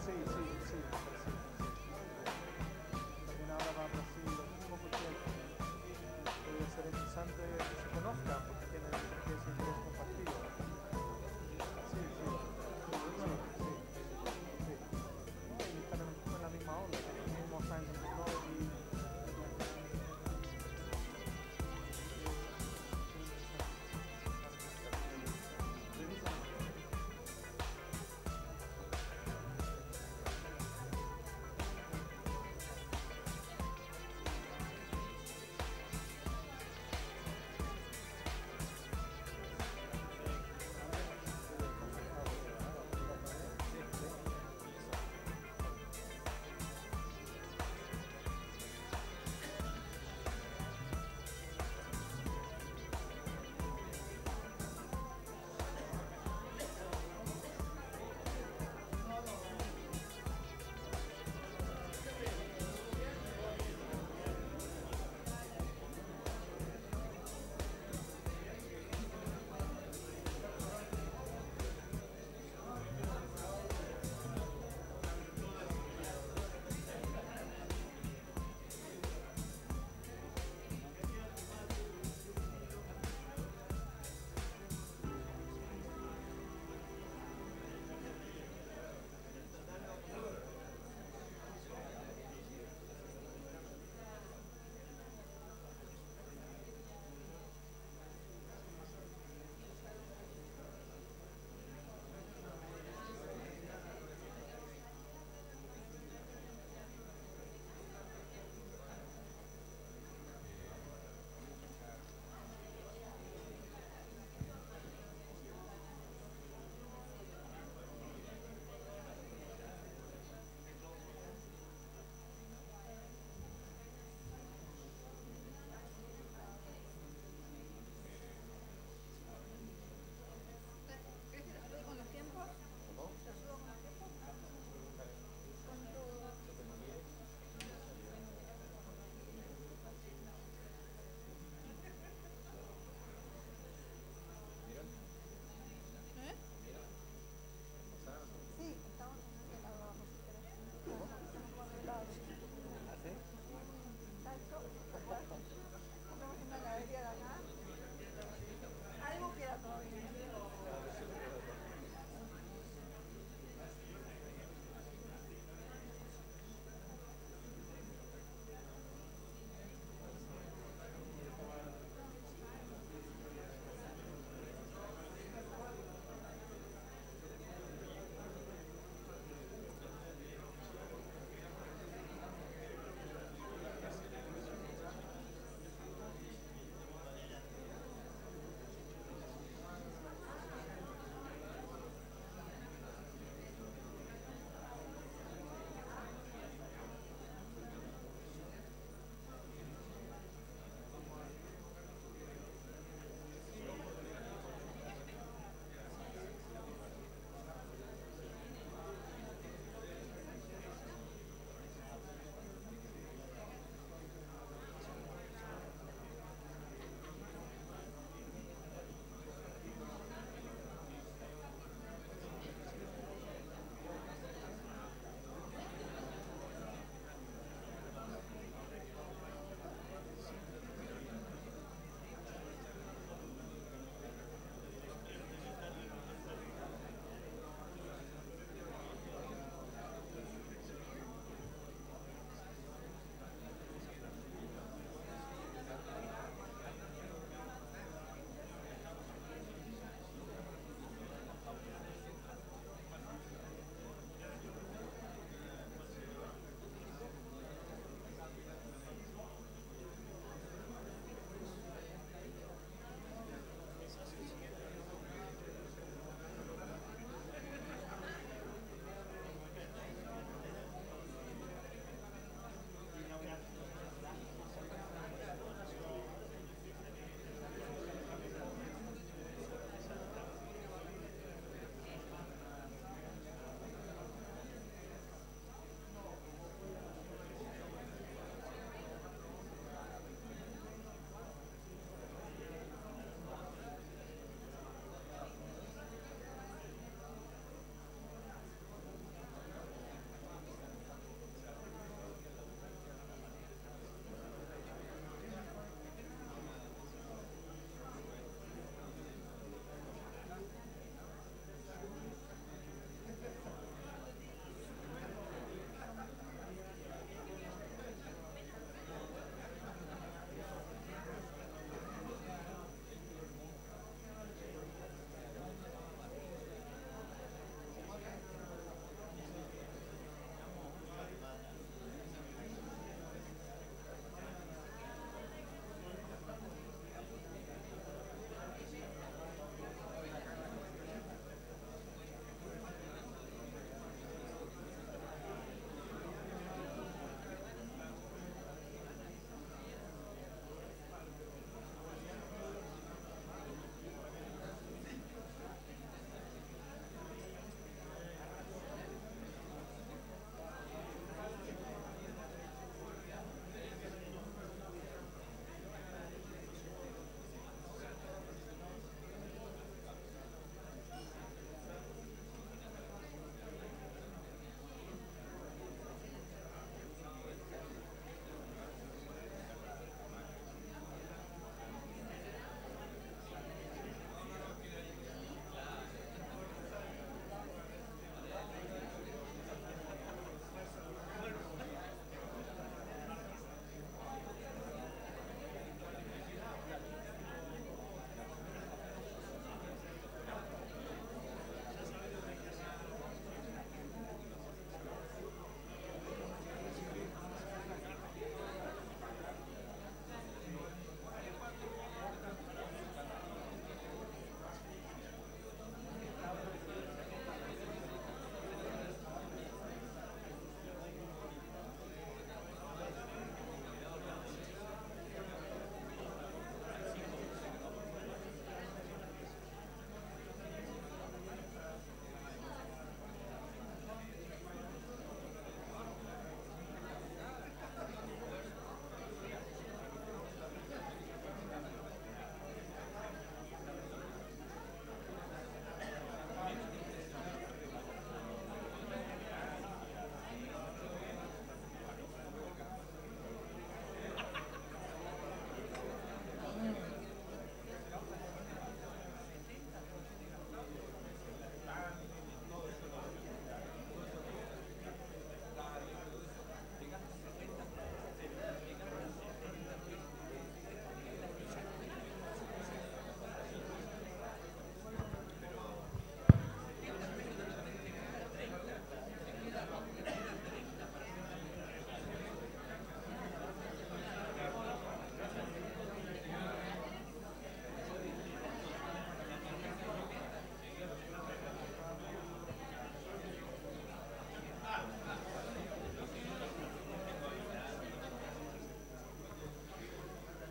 Sí, sí, sí. También ahora va a Brasil.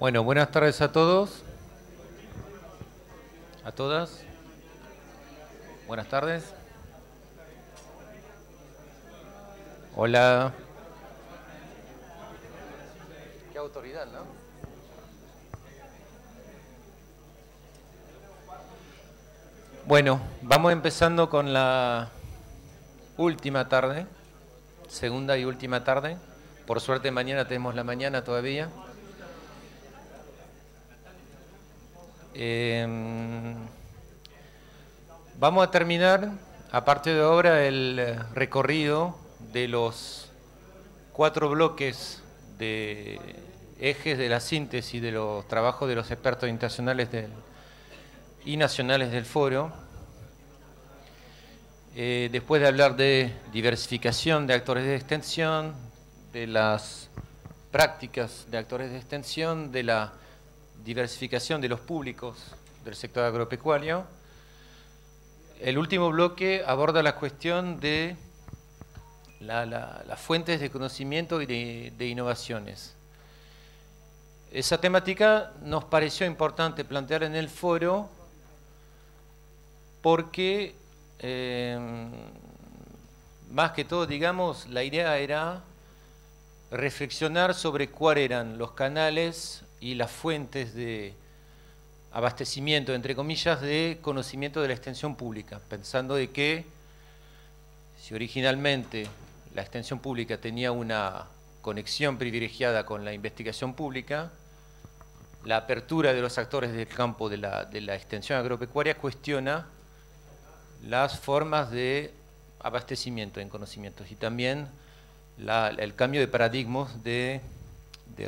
Bueno, buenas tardes a todos, a todas. Buenas tardes. Hola. Qué autoridad, ¿no? Bueno, vamos empezando con la última tarde, segunda y última tarde. Por suerte mañana tenemos la mañana todavía. Vamos a terminar, aparte de ahora, el recorrido de los 4 bloques de ejes de la síntesis de los trabajos de los expertos internacionales y nacionales del foro. Después de hablar de diversificación de actores de extensión, de las prácticas de actores de extensión, de la diversificación de los públicos del sector agropecuario, el último bloque aborda la cuestión de las fuentes de conocimiento y de innovaciones. Esa temática nos pareció importante plantear en el foro porque, más que todo, digamos, la idea era reflexionar sobre cuáles eran los canales y las fuentes de abastecimiento, entre comillas, de conocimiento de la extensión pública, pensando de que si originalmente la extensión pública tenía una conexión privilegiada con la investigación pública, la apertura de los actores del campo de la extensión agropecuaria cuestiona las formas de abastecimiento en conocimientos y también el cambio de paradigmas de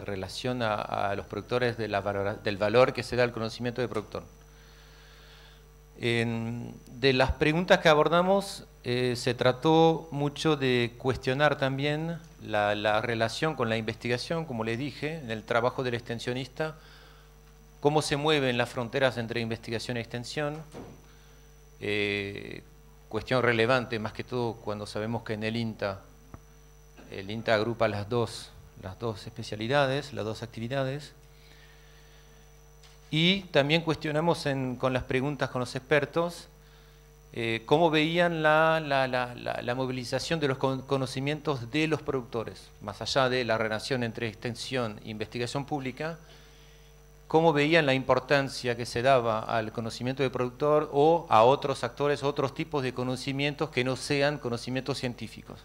relación a los productores del valor que se da al conocimiento del productor. De las preguntas que abordamos, se trató mucho de cuestionar también la relación con la investigación, como les dije, en el trabajo del extensionista, cómo se mueven las fronteras entre investigación y extensión, cuestión relevante más que todo cuando sabemos que en el INTA agrupa las dos especialidades, las dos actividades. Y también cuestionamos con las preguntas con los expertos cómo veían la movilización de los conocimientos de los productores, más allá de la relación entre extensión e investigación pública, cómo veían la importancia que se daba al conocimiento del productor o a otros actores, otros tipos de conocimientos que no sean conocimientos científicos.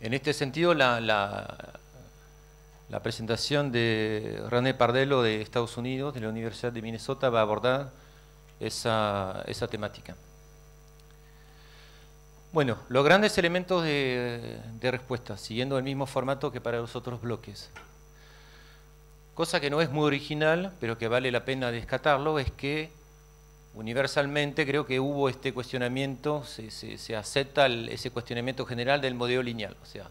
En este sentido, la presentación de René Pardello de Estados Unidos, de la Universidad de Minnesota, va a abordar esa temática. Bueno, los grandes elementos de respuesta, siguiendo el mismo formato que para los otros bloques. Cosa que no es muy original, pero que vale la pena descartarlo, es que universalmente creo que hubo este cuestionamiento, se acepta ese cuestionamiento general del modelo lineal. O sea,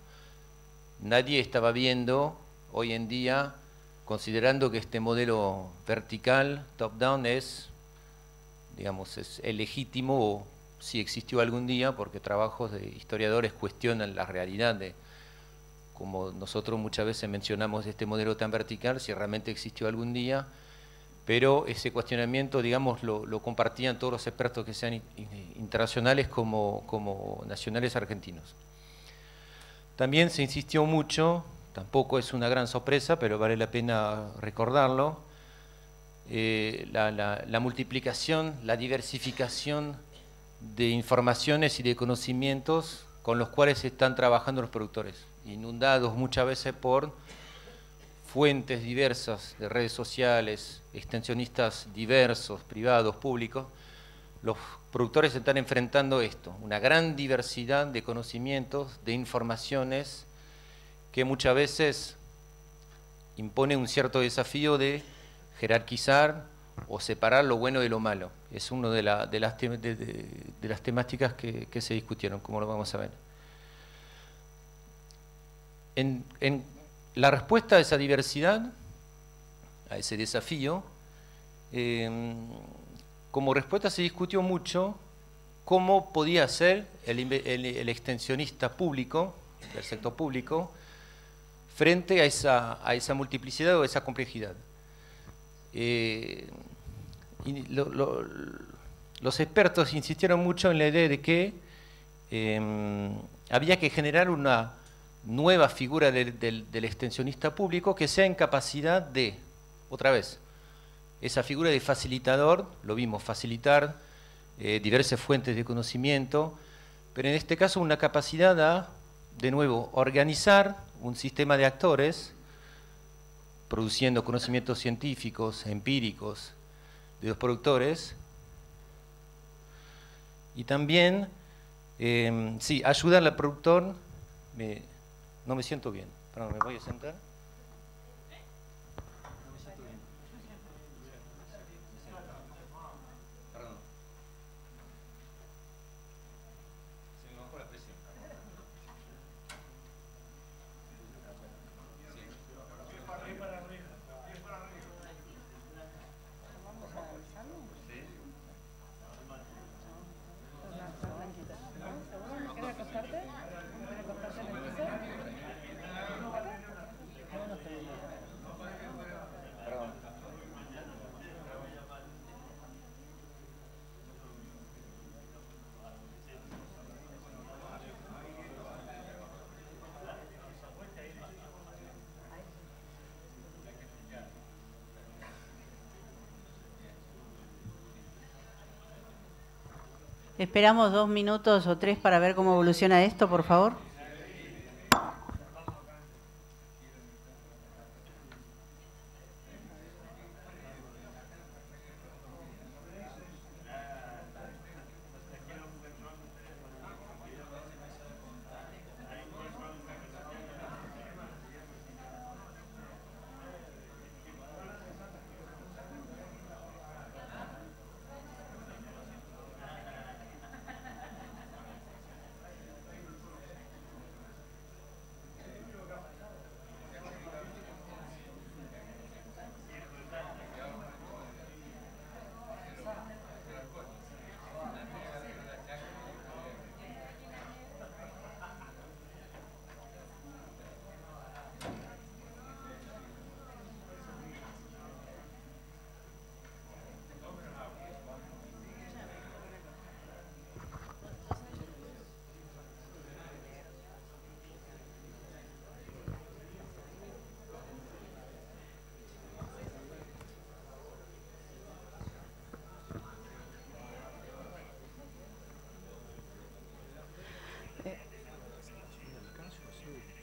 nadie estaba viendo hoy en día, considerando que este modelo vertical, top-down, es, digamos, es legítimo o si existió algún día, porque trabajos de historiadores cuestionan la realidad de, como nosotros muchas veces mencionamos este modelo tan vertical, si realmente existió algún día, pero ese cuestionamiento, digamos, lo compartían todos los expertos que sean internacionales como nacionales argentinos. También se insistió mucho, tampoco es una gran sorpresa, pero vale la pena recordarlo, la multiplicación, la diversificación de informaciones y de conocimientos con los cuales están trabajando los productores, inundados muchas veces por fuentes diversas de redes sociales, extensionistas diversos, privados, públicos. Los productores están enfrentando esto, una gran diversidad de conocimientos, de informaciones, que muchas veces impone un cierto desafío de jerarquizar o separar lo bueno de lo malo. Es una de las temáticas que se discutieron, como lo vamos a ver. En la respuesta a esa diversidad, a ese desafío, como respuesta se discutió mucho cómo podía ser el extensionista público, del sector público, frente a esa multiplicidad o esa complejidad. Los expertos insistieron mucho en la idea de que había que generar una nueva figura del extensionista público que sea en capacidad de, otra vez, esa figura de facilitador, lo vimos, facilitar diversas fuentes de conocimiento, pero en este caso una capacidad a, de nuevo, organizar un sistema de actores, produciendo conocimientos científicos, empíricos, de los productores, y también, sí, ayudar al productor. No me siento bien, perdón, me voy a sentar. No me siento bien. Perdón. Se me bajó la presión. Esperamos 2 minutos o 3 para ver cómo evoluciona esto, por favor.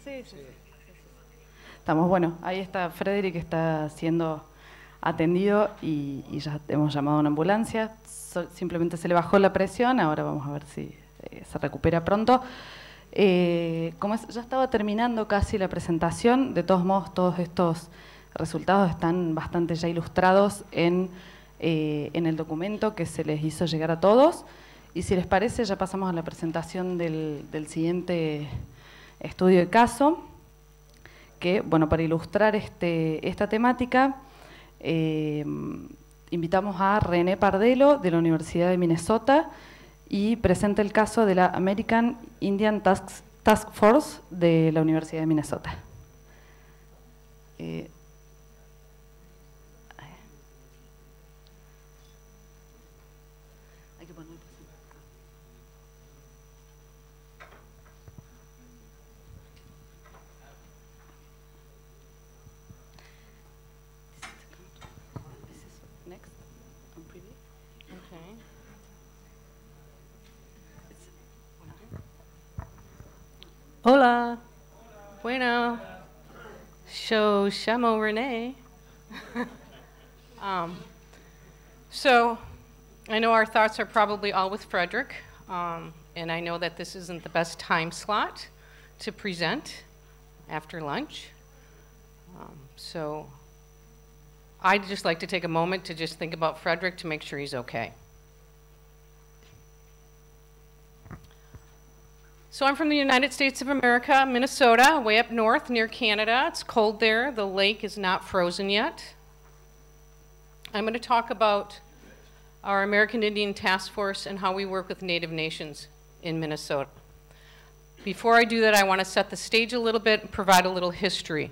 Sí. Estamos, bueno, ahí está Frederick, que está siendo atendido y ya hemos llamado a una ambulancia. Simplemente se le bajó la presión, ahora vamos a ver si se recupera pronto. Ya estaba terminando casi la presentación, de todos modos todos estos resultados están bastante ya ilustrados en el documento que se les hizo llegar a todos. Y si les parece, ya pasamos a la presentación del siguiente estudio de caso, que, bueno, para ilustrar esta temática, invitamos a René Pardelo, de la Universidad de Minnesota, y presenta el caso de la American Indian Task Force de la Universidad de Minnesota. Hay que poner. Next, on preview. Okay. Hola. Bueno. Yo llamo Renee. So, I know our thoughts are probably all with Frederick, and I know that this isn't the best time slot to present after lunch. So, I'd just like to take a moment to just think about Frederick to make sure he's okay. So I'm from the United States of America, Minnesota, way up north near Canada. It's cold there. The lake is not frozen yet. I'm going to talk about our American Indian Task Force and how we work with Native nations in Minnesota. Before I do that, I want to set the stage a little bit and provide a little history.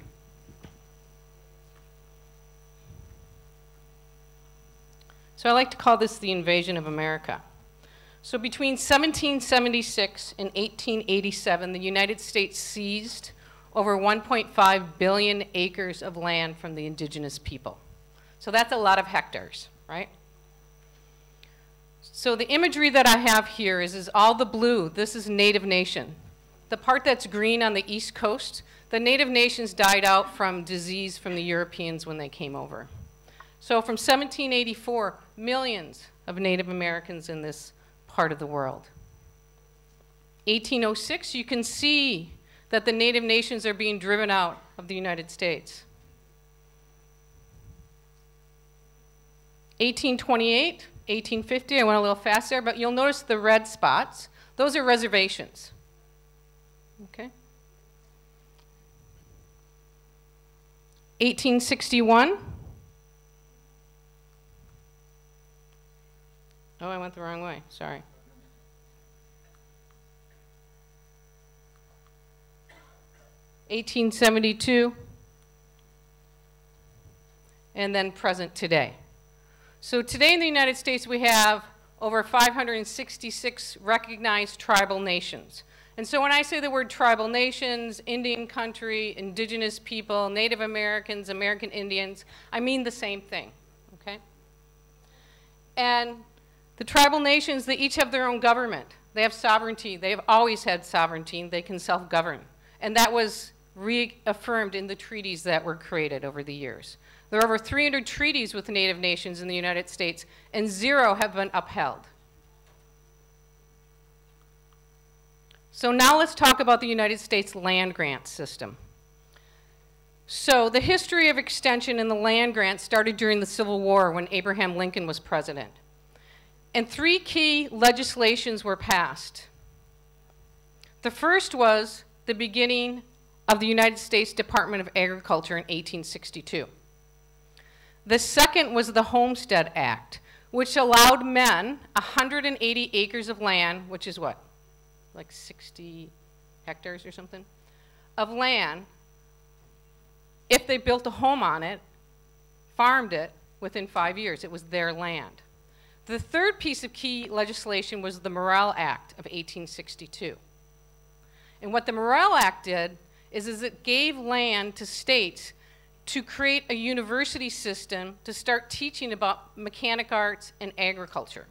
So I like to call this the invasion of America. So between 1776 and 1887, the United States seized over 1.5 billion acres of land from the indigenous people. So that's a lot of hectares, right? So the imagery that I have here is all the blue. This is Native Nation. The part that's green on the East Coast, the Native Nations died out from disease from the Europeans when they came over. So from 1784, millions of Native Americans in this part of the world. 1806, you can see that the Native Nations are being driven out of the United States. 1828, 1850, I went a little fast there, but you'll notice the red spots. Those are reservations. Okay. 1861. Oh, I went the wrong way, sorry. 1872, and then present today. So today in the United States we have over 566 recognized tribal nations. And so when I say the word tribal nations, Indian country, indigenous people, Native Americans, American Indians, I mean the same thing, okay? And the tribal nations, they each have their own government. They have sovereignty. They have always had sovereignty. They can self-govern. And that was reaffirmed in the treaties that were created over the years. There are over 300 treaties with Native nations in the United States, and 0 have been upheld. So now let's talk about the United States land grant system. So the history of extension and the land grant started during the Civil War when Abraham Lincoln was president. And 3 key legislations were passed. The first was the beginning of the United States Department of Agriculture in 1862. The second was the Homestead Act, which allowed men 180 acres of land, which is what? Like 60 hectares or something, of land, if they built a home on it, farmed it within 5 years. It was their land. The third piece of key legislation was the Morrill Act of 1862. And what the Morrill Act did is it gave land to states to create a university system to start teaching about mechanic arts and agriculture.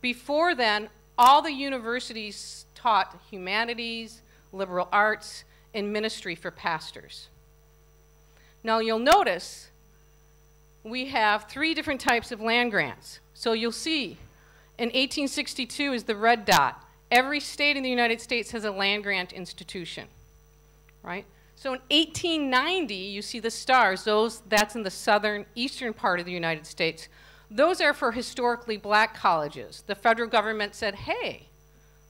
Before then, all the universities taught humanities, liberal arts, and ministry for pastors. Now you'll notice we have 3 different types of land grants. So you'll see in 1862 is the red dot. Every state in the United States has a land grant institution, right? So in 1890, you see the stars. That's in the southern, eastern part of the United States. Those are for historically black colleges. The federal government said, hey,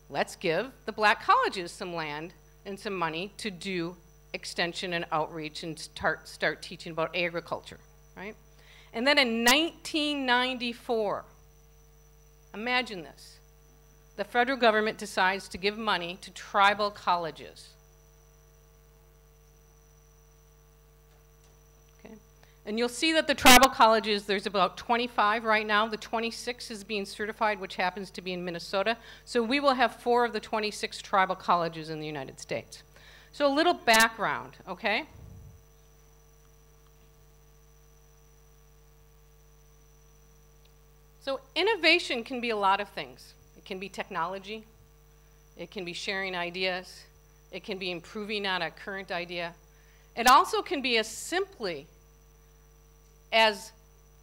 let's give the black colleges some land and some money to do extension and outreach and start teaching about agriculture, right? And then in 1994, imagine this, the federal government decides to give money to tribal colleges. Okay? And you'll see that the tribal colleges, there's about 25 right now. The 26 is being certified, which happens to be in Minnesota. So we will have 4 of the 26 tribal colleges in the United States. So a little background, okay? So innovation can be a lot of things. It can be technology. It can be sharing ideas. It can be improving on a current idea. It also can be as simply as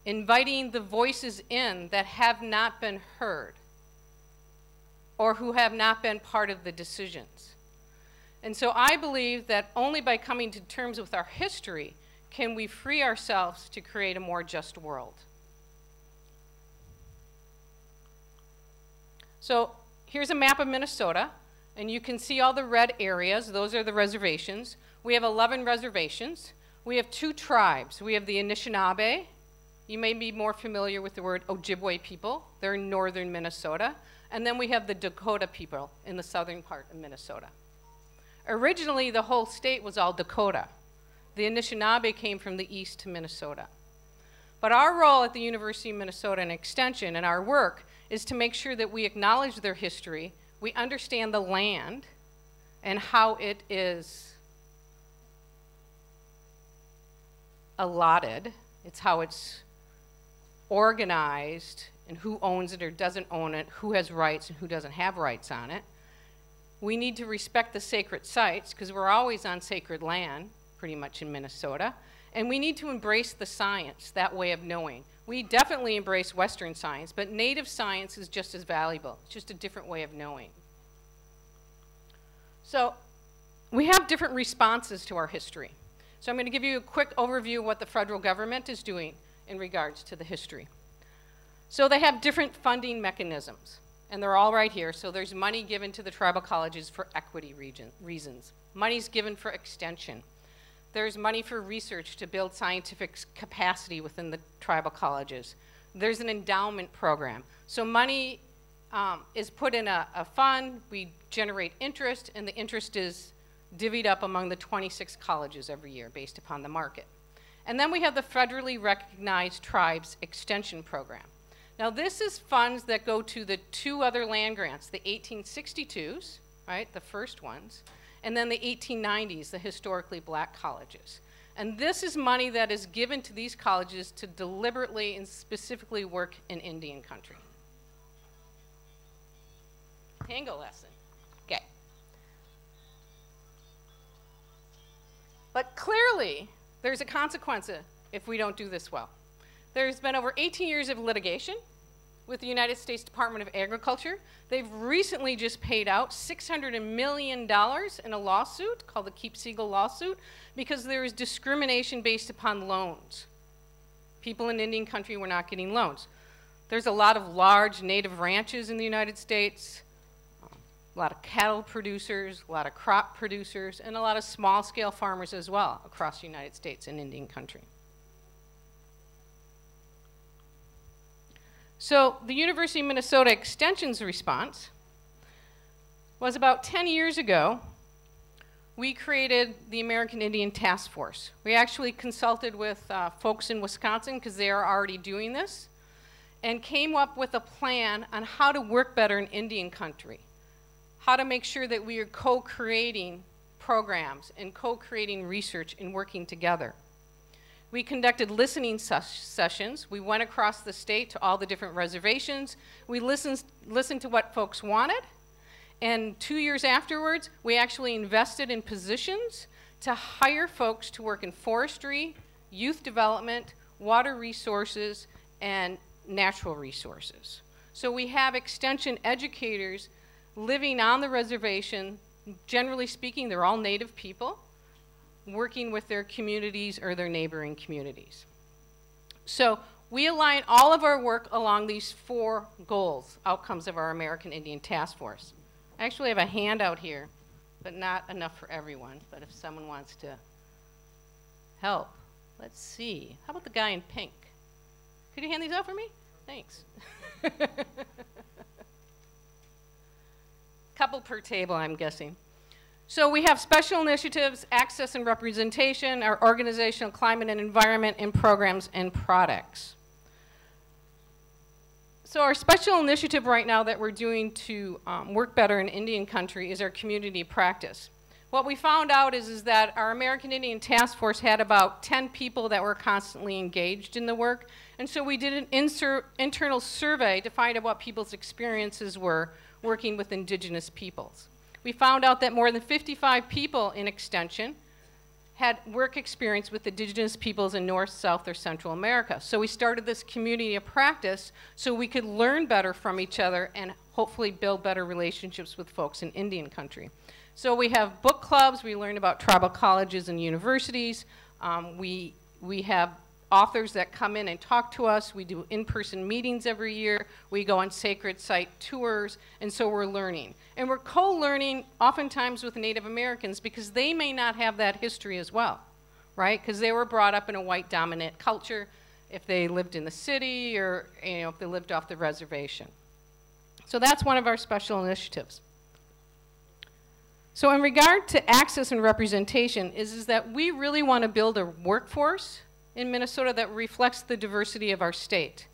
inviting the voices in that have not been heard or who have not been part of the decisions. And so I believe that only by coming to terms with our history can we free ourselves to create a more just world. So here's a map of Minnesota, and you can see all the red areas. Those are the reservations. We have 11 reservations. We have 2 tribes. We have the Anishinaabe. You may be more familiar with the word Ojibwe people. They're in northern Minnesota. And then we have the Dakota people in the southern part of Minnesota. Originally, the whole state was all Dakota. The Anishinaabe came from the east to Minnesota. But our role at the University of Minnesota and Extension and our work is to make sure that we acknowledge their history, we understand the land and how it is allotted. It's how it's organized and who owns it or doesn't own it, who has rights and who doesn't have rights on it. We need to respect the sacred sites because we're always on sacred land, pretty much in Minnesota. And we need to embrace the science, that way of knowing. We definitely embrace Western science, but native science is just as valuable. It's just a different way of knowing. So we have different responses to our history. So I'm going to give you a quick overview of what the federal government is doing in regards to the history. So they have different funding mechanisms, and they're all right here. So there's money given to the tribal colleges for equity reasons. Money's given for extension. There's money for research to build scientific capacity within the tribal colleges. There's an endowment program. So money is put in a fund, we generate interest, and the interest is divvied up among the 26 colleges every year based upon the market. And then we have the federally recognized tribes extension program. Now this is funds that go to the two other land grants, the 1862s, right, the first ones, and then the 1890s, the historically black colleges. And this is money that is given to these colleges to deliberately and specifically work in Indian country. Tango lesson. Okay. But clearly, there's a consequence if we don't do this well. There's been over 18 years of litigation with the United States Department of Agriculture. They've recently just paid out $600 million in a lawsuit called the Keep Siegel lawsuit because there is discrimination based upon loans. People in Indian country were not getting loans. There's a lot of large native ranches in the United States, a lot of cattle producers, a lot of crop producers, and a lot of small-scale farmers as well across the United States and Indian country. So the University of Minnesota Extension's response was about 10 years ago, we created the American Indian Task Force. We actually consulted with folks in Wisconsin because they are already doing this and came up with a plan on how to work better in Indian country, how to make sure that we are co-creating programs and co-creating research and working together. We conducted listening sessions. We went across the state to all the different reservations. We listened to what folks wanted. And 2 years afterwards, we actually invested in positions to hire folks to work in forestry, youth development, water resources, and natural resources. So we have extension educators living on the reservation. Generally speaking, they're all native people, working with their communities or their neighboring communities. So we align all of our work along these 4 goals, outcomes of our American Indian Task Force. I actually have a handout here, but not enough for everyone. But if someone wants to help, let's see. How about the guy in pink? Could you hand these out for me? Thanks. Couple per table, I'm guessing. So we have special initiatives, access and representation, our organizational climate and environment, and programs and products. So our special initiative right now that we're doing to work better in Indian country is our community practice. What we found out is that our American Indian Task Force had about 10 people that were constantly engaged in the work. And so we did an internal survey to find out what people's experiences were working with indigenous peoples. We found out that more than 55 people in Extension had work experience with indigenous peoples in North, South, or Central America. So we started this community of practice so we could learn better from each other and hopefully build better relationships with folks in Indian country. So we have book clubs, we learn about tribal colleges and universities, we have authors that come in and talk to us, we do in-person meetings every year, we go on sacred site tours, and so we're learning. And we're co-learning oftentimes with Native Americans because they may not have that history as well, right? Because they were brought up in a white dominant culture if they lived in the city or if they lived off the reservation. So that's one of our special initiatives. So in regard to access and representation is that we really want to build a workforce in Minnesota that reflects the diversity of our state.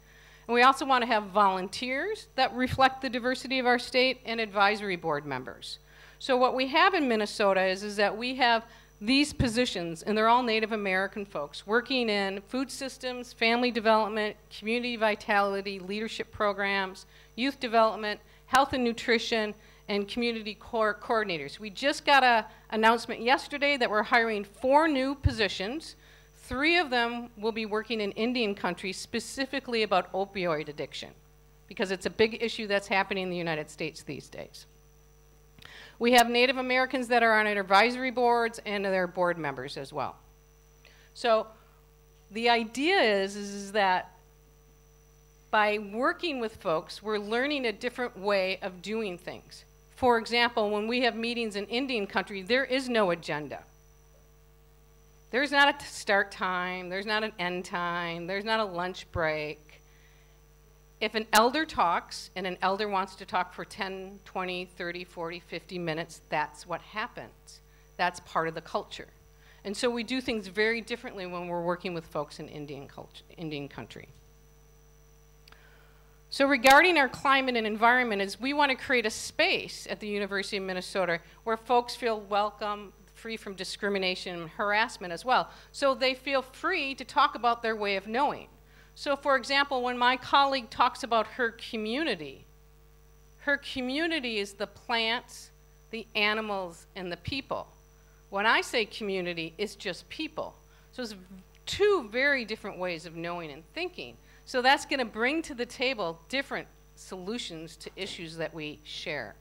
And we also want to have volunteers that reflect the diversity of our state and advisory board members. So what we have in Minnesota is that we have these positions, and they're all Native American folks, working in food systems, family development, community vitality, leadership programs, youth development, health and nutrition, and community coordinators. We just got an announcement yesterday that we're hiring 4 new positions. 3 of them will be working in Indian country specifically about opioid addiction, because it's a big issue that's happening in the United States these days. We have Native Americans that are on our advisory boards and their board members as well. So the idea is that by working with folks, we're learning a different way of doing things. For example, when we have meetings in Indian country, there is no agenda. There's not a start time, there's not an end time, there's not a lunch break. If an elder talks, and an elder wants to talk for 10, 20, 30, 40, 50 minutes, that's what happens. That's part of the culture. And so we do things very differently when we're working with folks in Indian country. So regarding our climate and environment is we want to create a space at the University of Minnesota where folks feel welcome, free from discrimination and harassment as well. So they feel free to talk about their way of knowing. So for example, when my colleague talks about her community is the plants, the animals, and the people. When I say community, it's just people. So it's 2 very different ways of knowing and thinking. So that's going to bring to the table different solutions to issues that we share.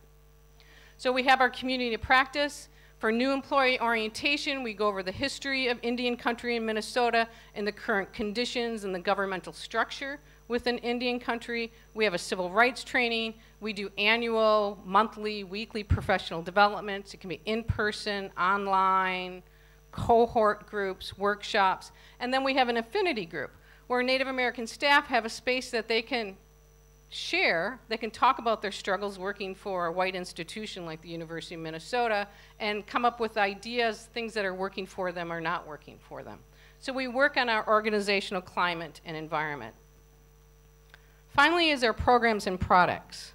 So we have our community practice. For new employee orientation, we go over the history of Indian country in Minnesota and the current conditions and the governmental structure within Indian country. We have a civil rights training. We do annual, monthly, weekly professional developments. It can be in-person, online, cohort groups, workshops. And then we have an affinity group where Native American staff have a space that they can share, they can talk about their struggles working for a white institution like the University of Minnesota and come up with ideas, things that are working for them or not working for them. So we work on our organizational climate and environment. Finally is our programs and products.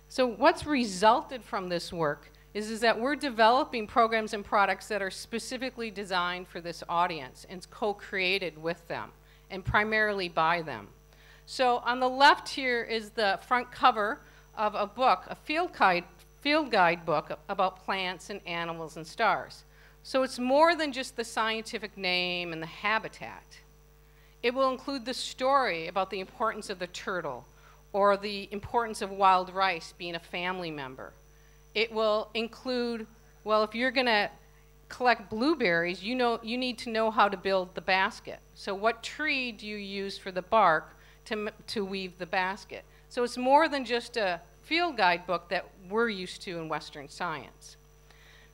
So what's resulted from this work is that we're developing programs and products that are specifically designed for this audience and co-created with them and primarily by them. So on the left here is the front cover of a book, a field guide book about plants and animals and stars. So it's more than just the scientific name and the habitat. It will include the story about the importance of the turtle or the importance of wild rice being a family member. It will include, well, if you're going to collect blueberries, you need to know how to build the basket. So what tree do you use for the bark to weave the basket? So it's more than just a field guide book that we're used to in Western science.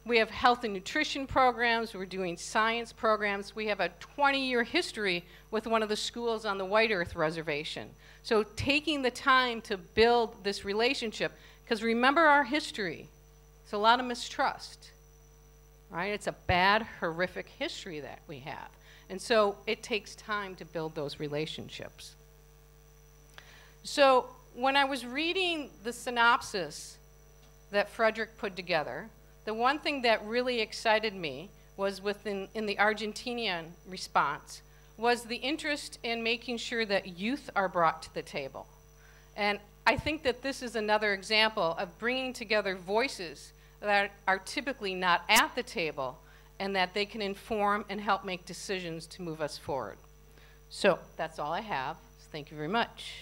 We have health and nutrition programs. We're doing science programs. We have a 20-year history with one of the schools on the White Earth Reservation. So taking the time to build this relationship, because remember our history, it's a lot of mistrust, right? It's a bad, horrific history that we have. And so it takes time to build those relationships. So when I was reading the synopsis that Frederick put together, the one thing that really excited me was in the Argentinian response was the interest in making sure that youth are brought to the table. And I think that this is another example of bringing together voices that are typically not at the table and that they can inform and help make decisions to move us forward. So that's all I have. Thank you very much.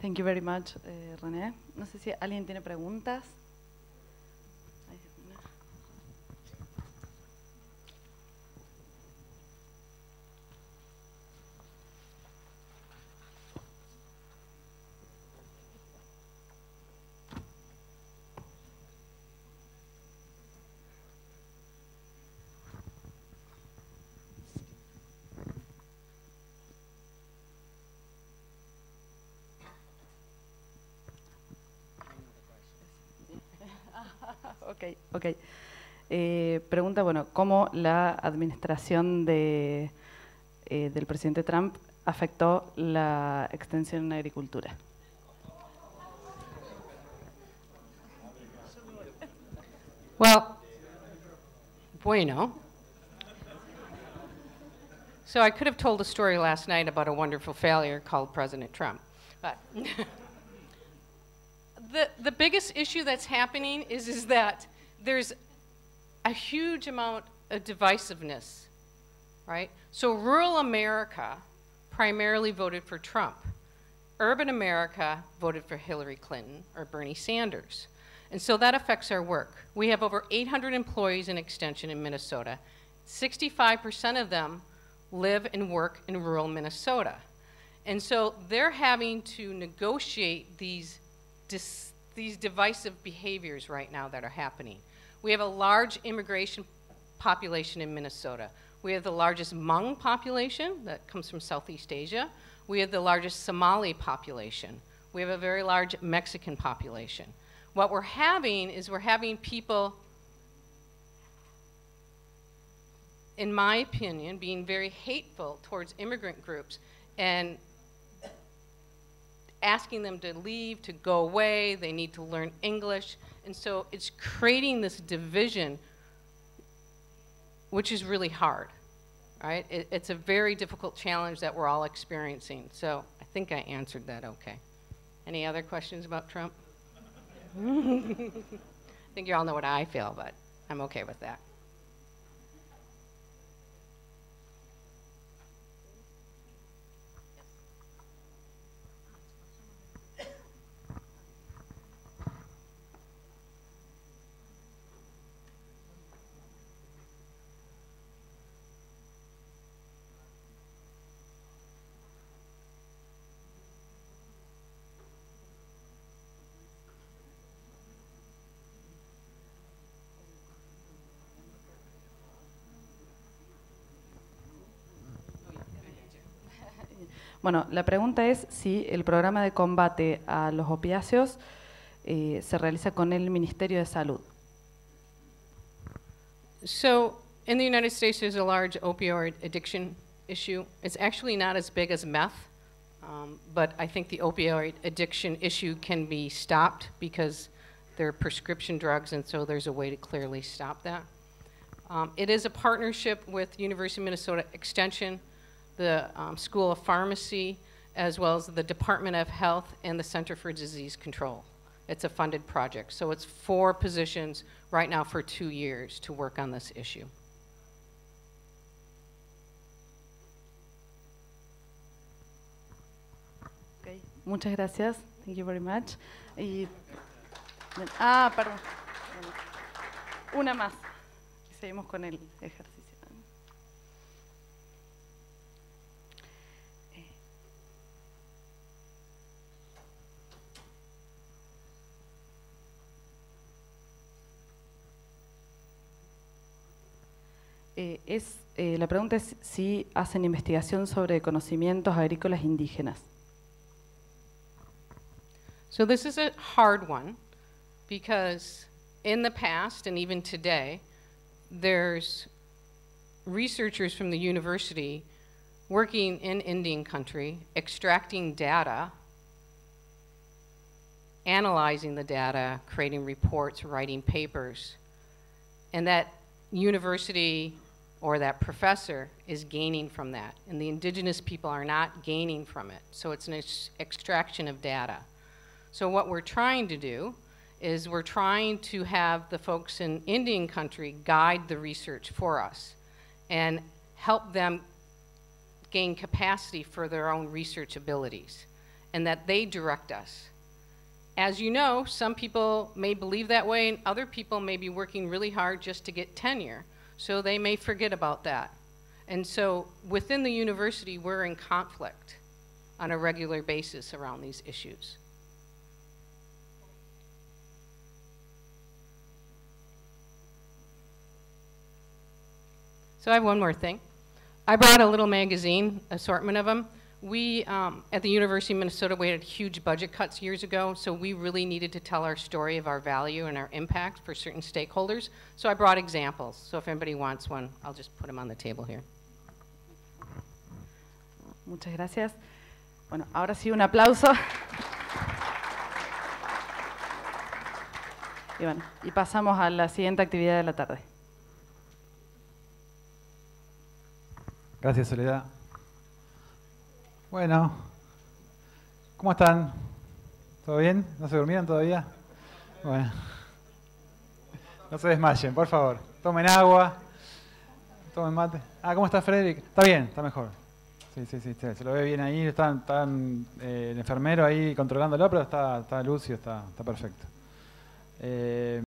Thank you very much, René. No sé si alguien tiene preguntas. Ok. Pregunta, bueno, ¿cómo la administración del presidente Trump afectó la extensión en agricultura? Well, bueno. So I could have told a story last night about a wonderful failure called President Trump. But the biggest issue that's happening is that there's a huge amount of divisiveness, right? So rural America primarily voted for Trump. Urban America voted for Hillary Clinton or Bernie Sanders. And so that affects our work. We have over 800 employees in Extension in Minnesota. 65% of them live and work in rural Minnesota. And so they're having to negotiate these divisive behaviors right now that are happening. We have a large immigration population in Minnesota. We have the largest Hmong population that comes from Southeast Asia. We have the largest Somali population. We have a very large Mexican population. What we're having is we're having people, in my opinion, being very hateful towards immigrant groups and asking them to leave, to go away, they need to learn English. And so it's creating this division, which is really hard, right? It's a very difficult challenge that we're all experiencing. So I think I answered that okay. Any other questions about Trump? I think you all know what I feel, but I'm okay with that. Bueno, la pregunta es si el programa de combate a los opiáceos se realiza con el Ministerio de Salud. So in the United States, there's a large opioid addiction issue. It's actually not as big as meth, but I think the opioid addiction issue can be stopped because they're prescription drugs, and so there's a way to clearly stop that. It is a partnership with University of Minnesota Extension, the School of Pharmacy, as well as the Department of Health and the Center for Disease Control. It's a funded project. So it's 4 positions right now for 2 years to work on this issue. Okay. Muchas gracias. Thank you very much. Perdón. Una más. Seguimos con el ejercicio. La pregunta es si hacen investigación sobre conocimientos agrícolas indígenas. So this is a hard one because in the past and even today, there's researchers from the university working in Indian country, extracting data, analyzing the data, creating reports, writing papers, and that university or that professor is gaining from that, and the indigenous people are not gaining from it. So it's an extraction of data. So what we're trying to do is we're trying to have the folks in Indian country guide the research for us and help them gain capacity for their own research abilities, and that they direct us. As you know, some people may believe that way, and other people may be working really hard just to get tenure. So they may forget about that. And so within the university, we're in conflict on a regular basis around these issues. So I have one more thing. I brought a little magazine, assortment of them. We, at the University of Minnesota, we had huge budget cuts years ago, so we really needed to tell our story of our value and our impact for certain stakeholders. So I brought examples. So if anybody wants one, I'll just put them on the table here. Muchas gracias. Bueno, ahora sí un aplauso. Y bueno, y pasamos a la siguiente actividad de la tarde. Gracias, Soledad. Bueno, ¿cómo están? ¿Todo bien? ¿No se durmieron todavía? Bueno, no se desmayen, por favor. Tomen agua, tomen mate. Ah, ¿cómo está Frederick? Está bien, está mejor. Sí, se lo ve bien ahí. Está el enfermero ahí controlándolo, pero está Lucio, está perfecto.